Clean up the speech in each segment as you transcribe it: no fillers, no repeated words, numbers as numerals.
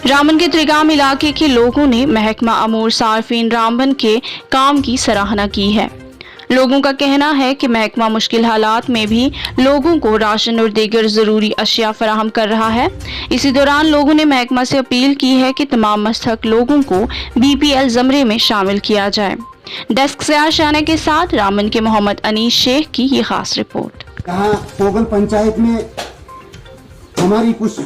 रामबन के त्रिगाम इलाके के लोगों ने महकमा अमूर सार्फिन रामबन के काम की सराहना की है। लोगों का कहना है कि महकमा मुश्किल हालात में भी लोगों को राशन और दीगर जरूरी अशिया फराहम कर रहा है। इसी दौरान लोगों ने महकमा से अपील की है कि तमाम मस्तहक लोगों को BPL ज़मरे में शामिल किया जाए। डेस्क से आशाना के साथ रामबन के मोहम्मद अनीस शेख की ये खास रिपोर्ट। यहाँ पोगल पंचायत में हमारी कुछ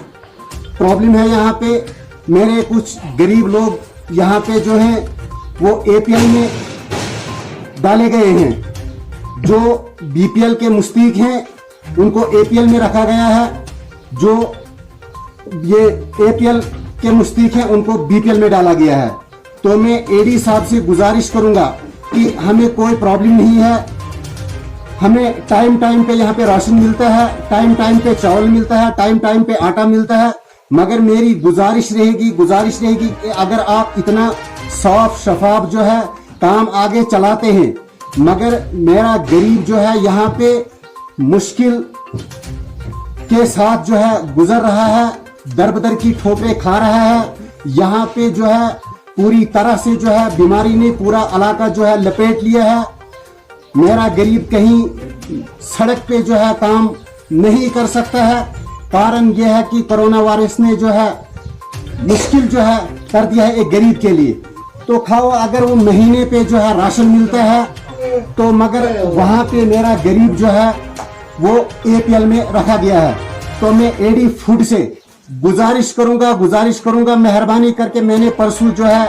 प्रॉब्लम है। यहाँ पे मेरे कुछ गरीब लोग यहाँ पे जो हैं वो APL में डाले गए हैं। जो BPL के मुस्तहीक हैं उनको APL में रखा गया है। जो ये APL के मुस्तहीक हैं उनको BPL में डाला गया है। तो मैं AD साहब से गुजारिश करूंगा कि हमें कोई प्रॉब्लम नहीं है। हमें टाइम टाइम पे यहाँ पे राशन मिलता है, टाइम टाइम पे चावल मिलता है, टाइम टाइम पे आटा मिलता है। मगर मेरी गुजारिश रहेगी कि अगर आप इतना साफ शफाफ जो है काम आगे चलाते हैं, मगर मेरा गरीब जो है यहाँ पे मुश्किल के साथ जो है गुजर रहा है, दर बदर की ठोकरें खा रहा है। यहाँ पे जो है पूरी तरह से जो है बीमारी ने पूरा इलाका जो है लपेट लिया है। मेरा गरीब कहीं सड़क पे जो है काम नहीं कर सकता है। कारण यह है कि कोरोना वायरस ने जो है मुश्किल जो है कर दिया है एक गरीब के लिए। तो खाओ अगर वो महीने पे जो है राशन मिलता है तो मगर वहां पे मेरा गरीब जो है वो APL में रखा गया है। तो मैं AD फूड से गुजारिश करूंगा मेहरबानी करके। मैंने परसों जो है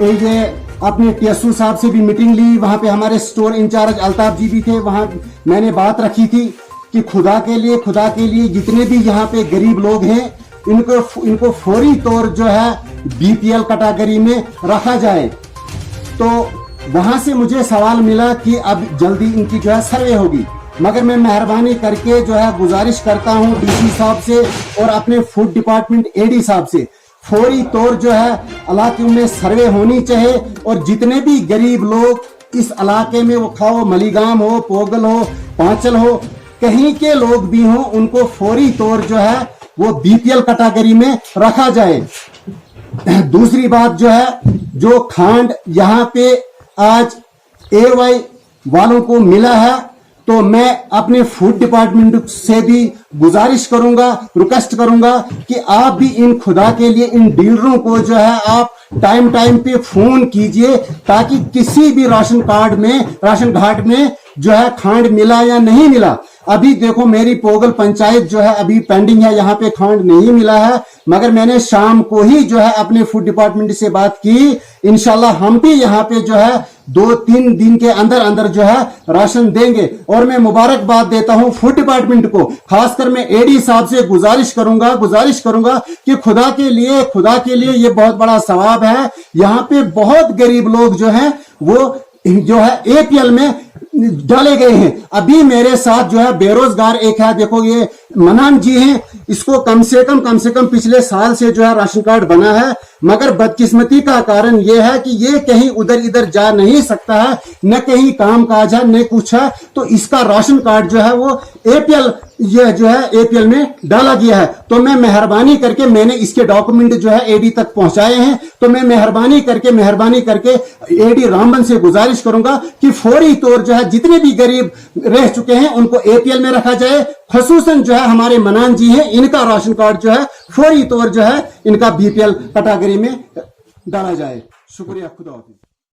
ये अपने TSU साहब से भी मीटिंग ली। वहां पे हमारे स्टोर इंचार्ज अल्ताफ जी भी थे। वहां मैंने बात रखी थी कि खुदा के लिए जितने भी यहाँ पे गरीब लोग हैं इनको फौरी तौर जो है BPL कैटेगरी में रखा जाए। तो वहां से मुझे सवाल मिला कि अब जल्दी इनकी जो है सर्वे होगी। मगर मैं मेहरबानी करके जो है गुजारिश करता हूँ DC साहब से और अपने फूड डिपार्टमेंट AD साहब से, फौरी तौर जो है इलाके में सर्वे होनी चाहिए। और जितने भी गरीब लोग इस इलाके में, वो खाओ मलीगाम हो, पोगल हो, पांचल हो, कहीं के लोग भी हों, उनको फौरी तौर जो है वो BPL कैटेगरी में रखा जाए। दूसरी बात जो है, जो खांड यहाँ पे आज AY वालों को मिला है, तो मैं अपने फूड डिपार्टमेंट से भी गुजारिश करूंगा, रिक्वेस्ट करूंगा कि आप भी इन खुदा के लिए इन डीलरों को जो है आप टाइम टाइम पे फोन कीजिए, ताकि किसी भी राशन कार्ड में जो है खांड मिला या नहीं मिला। अभी देखो मेरी पोगल पंचायत जो है अभी पेंडिंग है, यहाँ पे खांड नहीं मिला है। मगर मैंने शाम को ही जो है अपने फूड डिपार्टमेंट से बात की। इंशाल्लाह हम भी यहाँ पे जो है 2-3 दिन के अंदर जो है राशन देंगे। और मैं मुबारकबाद देता हूँ फूड डिपार्टमेंट को। खासकर मैं AD साहब से गुजारिश करूंगा कि खुदा के लिए ये बहुत बड़ा सवाब है। यहाँ पे बहुत गरीब लोग जो हैं वो जो है APL में डाले गए हैं। अभी मेरे साथ जो है बेरोजगार एक है, देखो ये मनान जी हैं, इसको कम से कम पिछले साल से जो है राशन कार्ड बना है। मगर बदकिस्मती का कारण यह है कि ये कहीं उधर इधर जा नहीं सकता है, न कहीं काम काज है न कुछ है। तो इसका राशन कार्ड जो है वो APL में डाला गया है। तो मैं मेहरबानी करके, मैंने इसके डॉक्यूमेंट जो है AD तक पहुंचाए हैं। तो मैं मेहरबानी करके AD रामबन से गुजारिश करूंगा कि फौरी तौर जो है जितने भी गरीब रह चुके हैं उनको APL में रखा जाए। खसूसन जो है हमारे मनान जी हैं, इनका राशन कार्ड जो है फौरी तौर जो है इनका BPL कैटेगरी में डाला जाए। शुक्रिया, खुदा हाफिज।